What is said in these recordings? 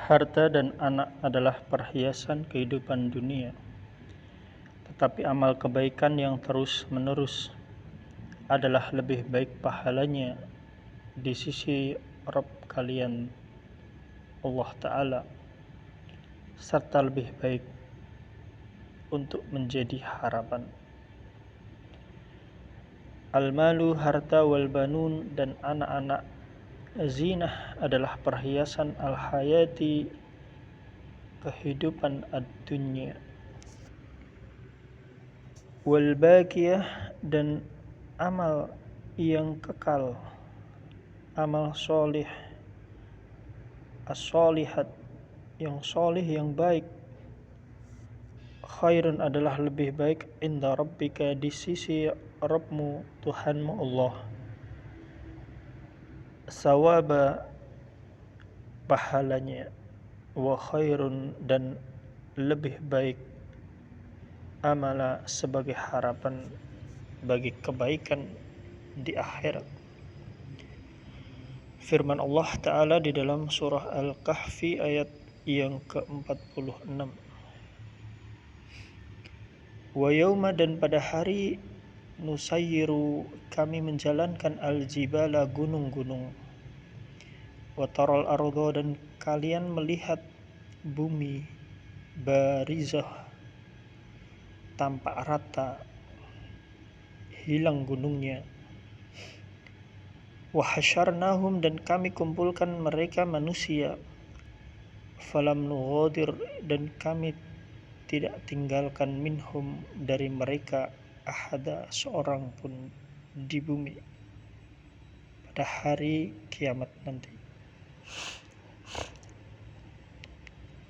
Harta dan anak adalah perhiasan kehidupan dunia, tetapi amal kebaikan yang terus-menerus adalah lebih baik pahalanya di sisi Rabb kalian, Allah Ta'ala, serta lebih baik untuk menjadi harapan. Al-malu, harta, wal banun, dan anak-anak, zinah adalah perhiasan al-hayati, kehidupan ad-dunya. Wal baqiyah, dan amal yang kekal, amal solih, as-solihat, yang solih, yang baik, khairun adalah lebih baik inda rabbika, di sisi Rabbmu, Tuhanmu Allah, sawaba, pahalanya, wa khairun, dan lebih baik amala, sebagai harapan bagi kebaikan di akhirat. Firman Allah Ta'ala di dalam surah Al-Kahfi ayat yang ke-46. Wa yauma, dan pada hari, nusayyiru, kami menjalankan al-jibala, gunung-gunung, wa taral arda, dan kalian melihat bumi, barizah, tampak rata, hilang gunungnya, wa hasyarnahum, dan kami kumpulkan mereka manusia, falam nughadir, dan kami tidak tinggalkan minhum, dari mereka, ahada, seorang pun di bumi pada hari kiamat nanti.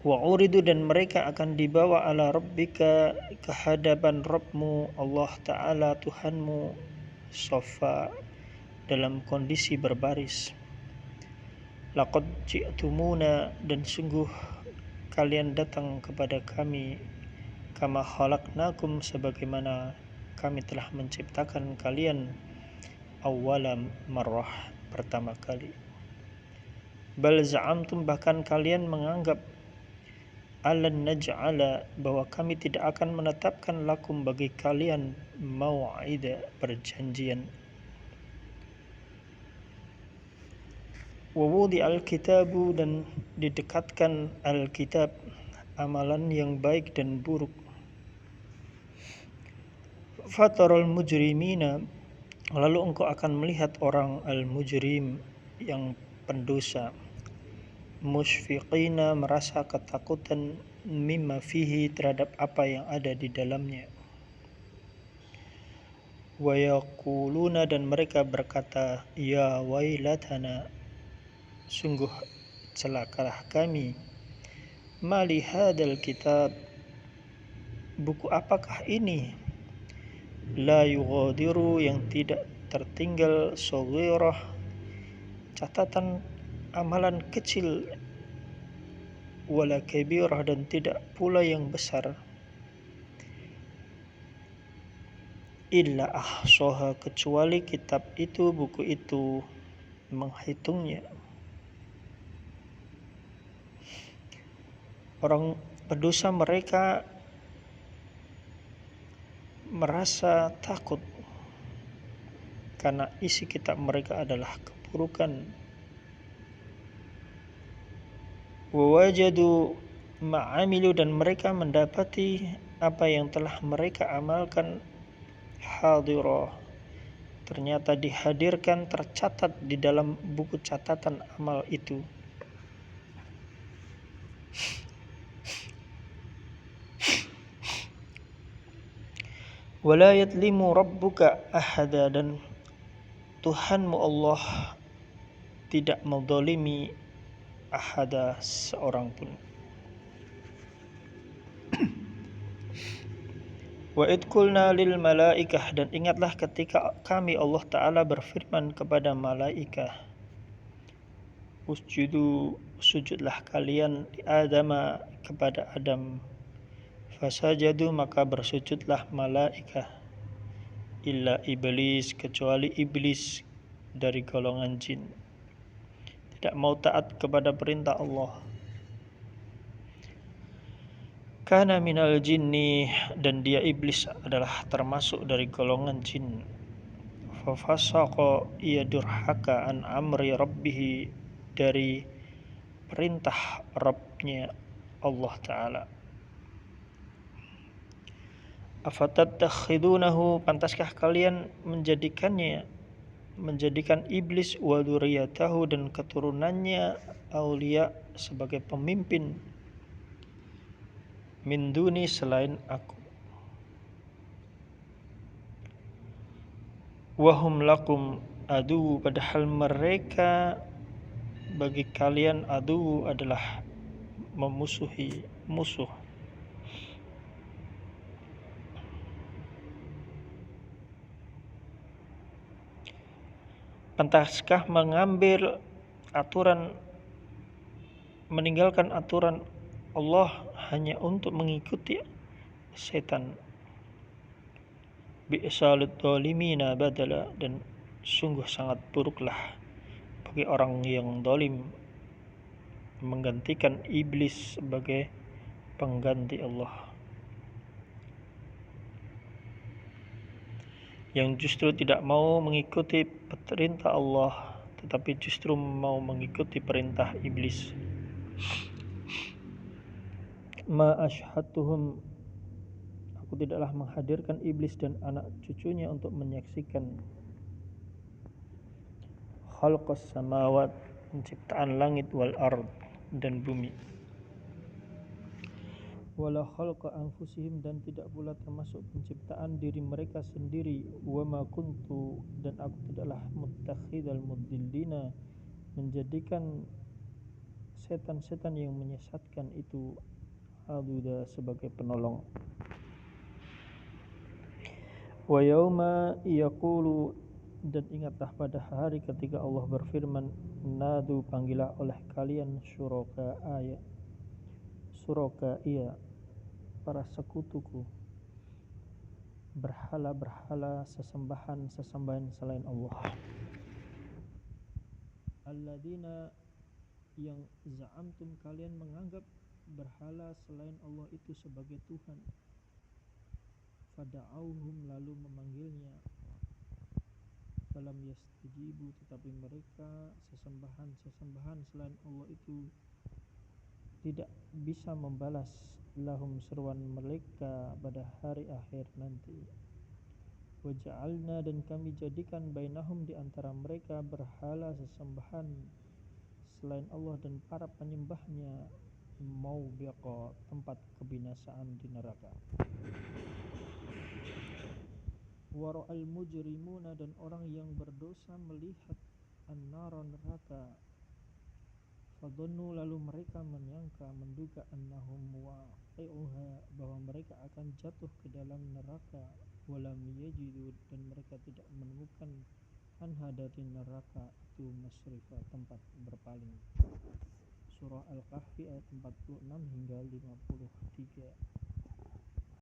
Wa uridu, dan mereka akan dibawa ala rabbika, kehadapan Rabbmu, Allah Ta'ala, Tuhanmu, sofa, dalam kondisi berbaris. Laqad ji'tumuna, dan sungguh kalian datang kepada kami, kama khalaqnakum, sebagaimana kami telah menciptakan kalian, awwala marrah, pertama kali. Bal za'amtum, bahkan kalian menganggap, alan naj'ala, bahwa kami tidak akan menetapkan lakum, bagi kalian, mau'ida, perjanjian. Wa wudi al-kitabu, dan didekatkan al-kitab, amalan yang baik dan buruk. Fatarul mujrimina, lalu engkau akan melihat orang al-mujrim, yang pendosa, musyfiqina, merasa ketakutan, mimma fihi, terhadap apa yang ada di dalamnya. Wa yaquluna, dan mereka berkata, ya wailatana, sungguh celakalah kami, mali hadal kitab, buku apakah ini, la yughadiru, yang tidak tertinggal, saghirah, catatan amalan kecil, wala kabirah, dan tidak pula yang besar, illa ahsaha, kecuali kitab itu, buku itu, menghitungnya. Orang berdosa mereka merasa takut karena isi kitab mereka adalah keburukan. Wa wajadu ma'amilu, dan mereka mendapati apa yang telah mereka amalkan, hadirah, ternyata dihadirkan, tercatat di dalam buku catatan amal itu. Wala yadlimu rabbuka ahada, dan Tuhanmu Allah tidak menzalimi ahada, seorang pun. Wa id qulna lil malaikah, dan ingatlah ketika kami Allah Ta'ala berfirman kepada malaikah, usjudu, sujudlah kalian, li Adama, kepada Adam. Fasajadu, maka bersujudlah malaikah, illa iblis, kecuali iblis dari golongan jin, tidak mau taat kepada perintah Allah. Kana minal jinni, dan dia iblis adalah termasuk dari golongan jin. Fafasaqa, ia durhaka an amri rabbih, dari perintah Rabbnya Allah Ta'ala. Afatattakhidunahu, pantaskah kalian menjadikan iblis wa dzurriyyatahu, dan keturunannya, aulia, sebagai pemimpin, min duni, selain aku. Wahum lakum adu, padahal mereka bagi kalian adu adalah memusuhi, musuh. Pantaskah meninggalkan aturan Allah hanya untuk mengikuti setan? Bi'salid dhalimina badala, dan sungguh sangat buruklah bagi orang yang zalim menggantikan iblis sebagai pengganti Allah, yang justru tidak mau mengikuti perintah Allah, tetapi justru mau mengikuti perintah iblis. Ma ashhadtuhum, aku tidaklah menghadirkan iblis dan anak cucunya untuk menyaksikan khalqas samawat, penciptaan langit, wal ard, dan bumi. Wala khalqa anfusihim, dan tidak pula termasuk penciptaan diri mereka sendiri. Wa ma kuntu, dan aku tidaklah muttakhidal mudillina, menjadikan setan-setan yang menyesatkan itu aduda, sebagai penolong. Wa yauma yaqulu, dan ingatlah pada hari ketika Allah berfirman, nadu, panggillah oleh kalian syuraka iya, para sekutuku, berhala-berhala, sesembahan selain Allah. Alladzina, yang za'amtum, kalian menganggap berhala selain Allah itu sebagai Tuhan. Fada'auhum, lalu memanggilnya. Falam yastajibu, tetapi mereka, sesembahan selain Allah itu, tidak bisa membalas lahum, seruan mereka pada hari akhir nanti. Waja'alna, dan kami jadikan bainahum, di antara mereka, berhala sesembahan selain Allah dan para penyembahnya, maubiqa, tempat kebinasaan di neraka. Wara'al mujrimuna, dan orang yang berdosa melihat an-nara, neraka. Fadhannu, lalu mereka menduga annahum waqi'uha, bahwa mereka akan jatuh ke dalam neraka. Walam yajidu, dan mereka tidak menemukan anha, dari neraka itu, masrifa, tempat berpaling. Surah Al-Kahfi ayat 46 hingga 53.